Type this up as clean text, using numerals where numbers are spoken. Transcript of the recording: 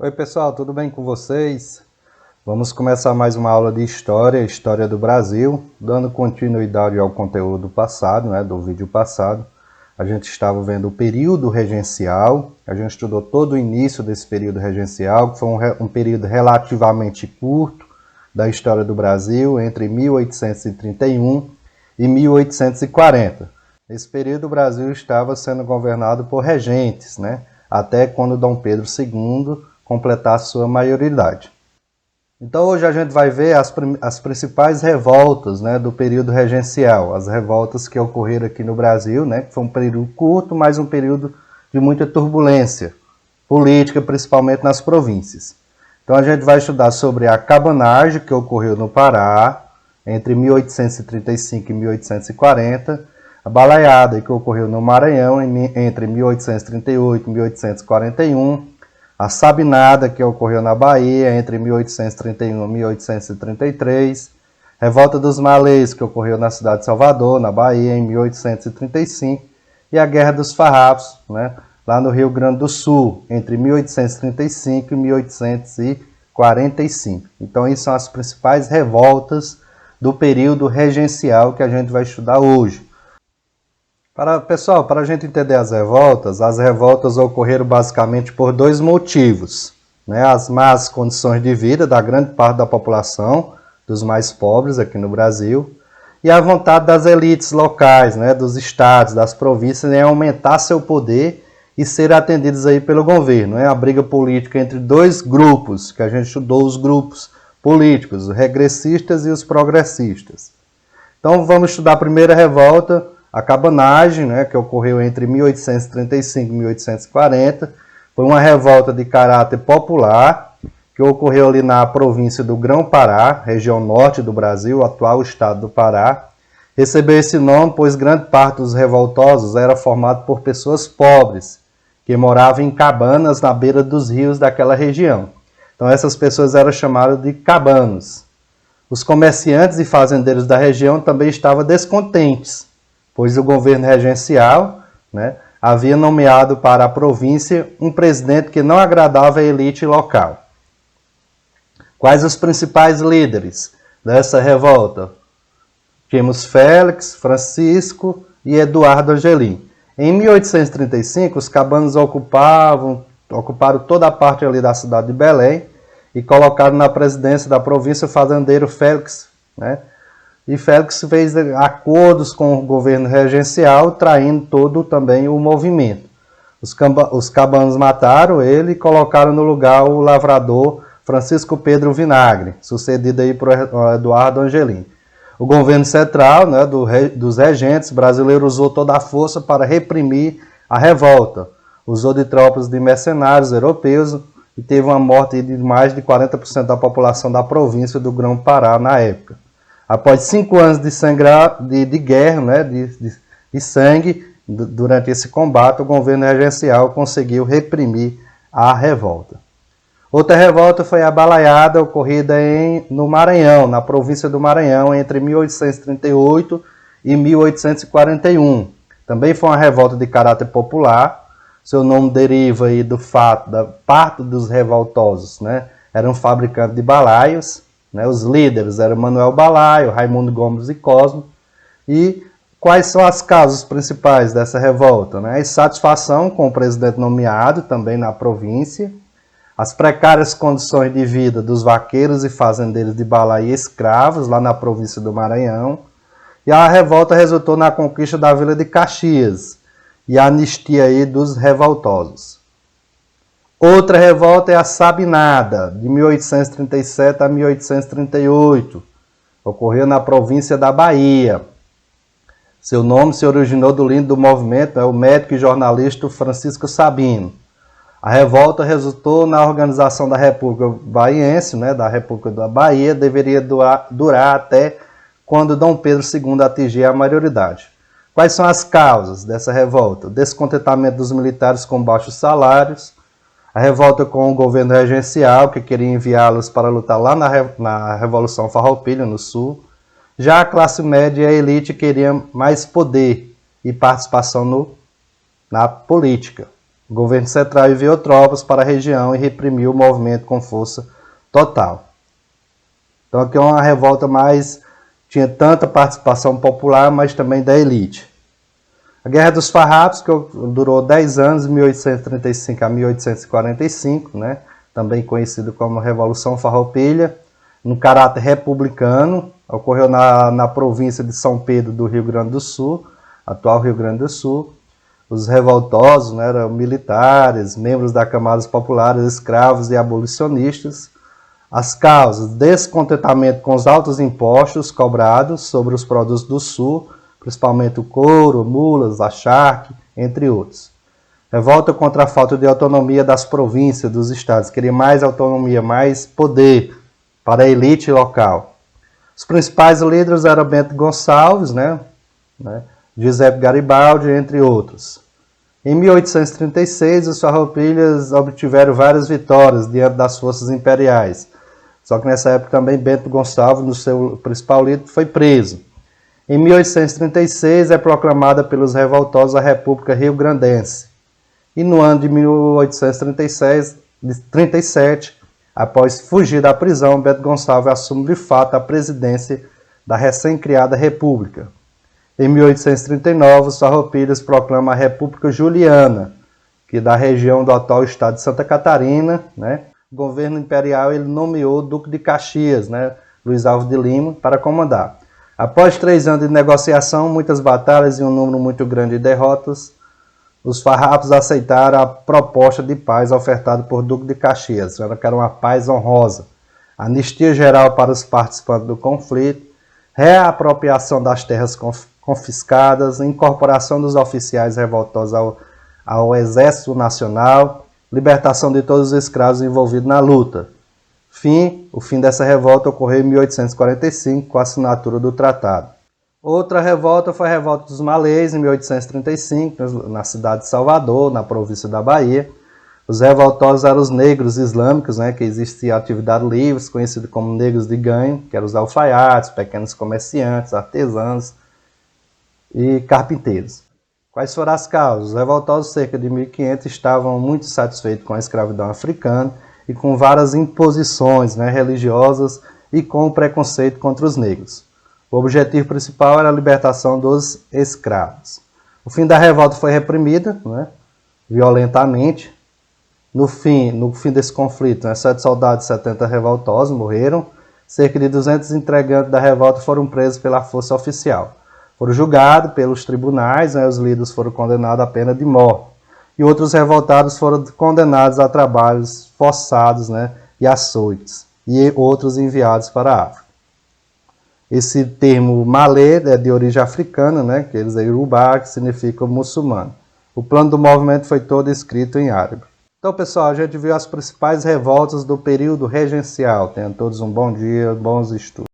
Oi pessoal, tudo bem com vocês? Vamos começar mais uma aula de História do Brasil, dando continuidade ao conteúdo passado, do vídeo passado. A gente estava vendo o período regencial, a gente estudou todo o início desse período regencial, que foi um período relativamente curto da história do Brasil, entre 1831 e 1840. Nesse período o Brasil estava sendo governado por regentes, até quando Dom Pedro II completar sua maioridade. Então hoje a gente vai ver as principais revoltas do período regencial, as revoltas que ocorreram aqui no Brasil, que foi um período curto, mas um período de muita turbulência política, principalmente nas províncias. Então a gente vai estudar sobre a cabanagem que ocorreu no Pará, entre 1835 e 1840, a balaiada que ocorreu no Maranhão entre 1838 e 1841, a sabinada que ocorreu na Bahia entre 1831 e 1833, revolta dos malês que ocorreu na cidade de Salvador, na Bahia, em 1835, e a Guerra dos Farrapos, lá no Rio Grande do Sul, entre 1835 e 1845. Então, essas são as principais revoltas do período regencial que a gente vai estudar hoje. Pessoal, para a gente entender as revoltas ocorreram basicamente por dois motivos. As más condições de vida da grande parte da população, dos mais pobres aqui no Brasil, e a vontade das elites locais, dos estados, das províncias, em aumentar seu poder e ser atendidos aí pelo governo. A briga política entre dois grupos, que a gente estudou os grupos políticos, os regressistas e os progressistas. Então vamos estudar a primeira revolta, a cabanagem, que ocorreu entre 1835 e 1840, foi uma revolta de caráter popular, que ocorreu ali na província do Grão-Pará, região norte do Brasil, atual estado do Pará. Recebeu esse nome pois grande parte dos revoltosos era formado por pessoas pobres, que moravam em cabanas na beira dos rios daquela região. Então essas pessoas eram chamadas de cabanos. Os comerciantes e fazendeiros da região também estavam descontentes, pois o governo regencial havia nomeado para a província um presidente que não agradava a elite local. Quais os principais líderes dessa revolta? Tínhamos Félix, Francisco e Eduardo Angelim. Em 1835, os cabanos ocuparam toda a parte ali da cidade de Belém e colocaram na presidência da província o fazendeiro Félix, E Félix fez acordos com o governo regencial, traindo todo também o movimento. Os cabanos mataram ele e colocaram no lugar o lavrador Francisco Pedro Vinagre, sucedido aí por Eduardo Angelim. O governo central, dos regentes brasileiros, usou toda a força para reprimir a revolta. Usou de tropas de mercenários europeus e teve uma morte de mais de 40% da população da província do Grão-Pará na época. Após 5 anos de guerra, de sangue, durante esse combate, o governo regencial conseguiu reprimir a revolta. Outra revolta foi a balaiada ocorrida no Maranhão, na província do Maranhão, entre 1838 e 1841. Também foi uma revolta de caráter popular. Seu nome deriva aí do fato da parte dos revoltosos, eram fabricantes de balaios. Os líderes eram Manuel Balaio, Raimundo Gomes e Cosmo. E quais são as causas principais dessa revolta? A insatisfação com o presidente nomeado, também na província, as precárias condições de vida dos vaqueiros e fazendeiros de balaio e escravos, lá na província do Maranhão. E a revolta resultou na conquista da Vila de Caxias e a anistia aí dos revoltosos. Outra revolta é a Sabinada, de 1837 a 1838. Ocorreu na província da Bahia. Seu nome se originou do líder do movimento, o médico e jornalista Francisco Sabino. A revolta resultou na organização da República Baiense, da República da Bahia, deveria durar até quando Dom Pedro II atingia a maioridade. Quais são as causas dessa revolta? O descontentamento dos militares com baixos salários, a revolta com o governo regencial, que queria enviá-los para lutar lá na Revolução Farroupilha, no Sul. Já a classe média e a elite queriam mais poder e participação na política. O governo central enviou tropas para a região e reprimiu o movimento com força total. Então aqui é uma revolta mais... tinha tanta participação popular, mas também da elite. A Guerra dos Farrapos, que durou 10 anos, de 1835 a 1845, né? Também conhecido como Revolução Farroupilha, no caráter republicano, ocorreu na província de São Pedro do Rio Grande do Sul, atual Rio Grande do Sul. Os revoltosos, né, eram militares, membros da camadas populares, escravos e abolicionistas. As causas: descontentamento com os altos impostos cobrados sobre os produtos do Sul, principalmente o couro, mulas, a charque, entre outros. Revolta contra a falta de autonomia das províncias, dos estados. Queria mais autonomia, mais poder para a elite local. Os principais líderes eram Bento Gonçalves, Giuseppe Garibaldi, entre outros. Em 1836, os farroupilhas obtiveram várias vitórias diante das forças imperiais. Só que nessa época também Bento Gonçalves, no seu principal líder, foi preso. Em 1836 é proclamada pelos revoltosos a República Rio-Grandense. E no ano de 1837, após fugir da prisão, Bento Gonçalves assume de fato a presidência da recém-criada República. Em 1839, os farroupilhas proclamam a República Juliana, que é da região do atual estado de Santa Catarina, O governo imperial ele nomeou o Duque de Caxias, Luiz Alves de Lima, para comandar. Após 3 anos de negociação, muitas batalhas e um número muito grande de derrotas, os farrapos aceitaram a proposta de paz ofertada por Duque de Caxias, que era uma paz honrosa, anistia geral para os participantes do conflito, reapropriação das terras confiscadas, incorporação dos oficiais revoltosos ao Exército Nacional, libertação de todos os escravos envolvidos na luta. O fim dessa revolta ocorreu em 1845, com a assinatura do tratado. Outra revolta foi a Revolta dos Malês, em 1835, na cidade de Salvador, na província da Bahia. Os revoltosos eram os negros islâmicos, que existia atividade livre, conhecido como negros de ganho, que eram os alfaiates, pequenos comerciantes, artesãos e carpinteiros. Quais foram as causas? Os revoltosos, cerca de 1.500, estavam muito satisfeitos com a escravidão africana e com várias imposições religiosas e com o preconceito contra os negros. O objetivo principal era a libertação dos escravos. O fim da revolta foi reprimida violentamente. No fim desse conflito, 7 soldados e 70 revoltosos morreram. Cerca de 200 integrantes da revolta foram presos pela força oficial. Foram julgados pelos tribunais, os líderes foram condenados à pena de morte. E outros revoltados foram condenados a trabalhos forçados e açoites. E outros enviados para a África. Esse termo malê é de origem africana, que eles é Yorubá, que significa muçulmano. O plano do movimento foi todo escrito em árabe. Então, pessoal, a gente viu as principais revoltas do período regencial. Tenham todos um bom dia, bons estudos.